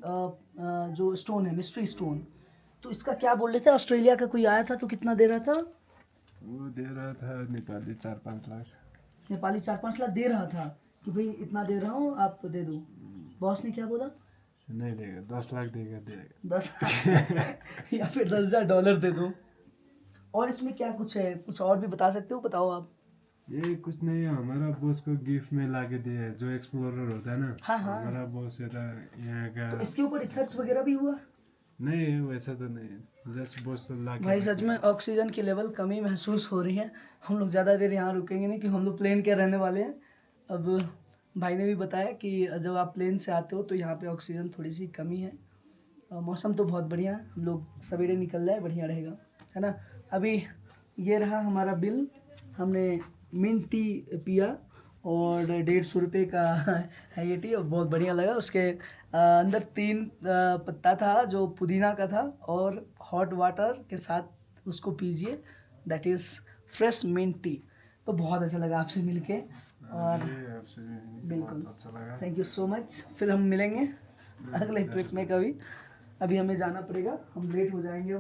जो स्टोन है, mystery stone, तो इसका क्या बोल रहे थे? ऑस्ट्रेलिया का कोई आया था तो कितना दे रहा था? वो दे रहा था नेपाली 4-5 लाख। नेपाली 4-5 लाख दे रहा था कि भाई इतना दे रहा हूँ आप दे दो। बॉस ने क्या बोला? नहीं देगा, 10 लाख देगा। 10 या फिर $10,000 दे दो। और इसमें क्या कुछ है, कुछ और भी बता सकते हो? बताओ आप। ये कुछ नहीं है, हमारा बॉस को गिफ्ट में ला के दिया है, जो एक्सप्लोरर होता है ना। हाँ हाँ, हमारा बॉस है यहाँ का। तो इसके ऊपर रिसर्च वगैरह भी हुआ? नहीं वैसा तो नहीं, जस्ट बॉस तो ला के भाई रख सच में दिया। ऑक्सीजन की लेवल कमी महसूस हो रही है। हम लोग ज़्यादा देर यहाँ रुकेंगे नहीं कि हम लोग प्लेन के रहने वाले हैं। अब भाई ने भी बताया कि जब आप प्लेन से आते हो तो यहाँ पे ऑक्सीजन थोड़ी सी कमी है। मौसम तो बहुत बढ़िया है, हम लोग सवेरे निकल जाए बढ़िया रहेगा, है ना। अभी ये रहा हमारा बिल। हमने मिंट टी पिया और 150 रुपये का है ये टी, और बहुत बढ़िया लगा। उसके अंदर 3 पत्ता था जो पुदीना का था, और हॉट वाटर के साथ उसको पीजिए, that is fresh mint tea. तो बहुत अच्छा लगा आपसे मिलके, और ये आपसे भी बिल्कुल बहुत अच्छा लगा। Thank you so much. फिर हम मिलेंगे अगले ट्रिप में कभी। अभी हमें जाना पड़ेगा, हम लेट हो जाएंगे।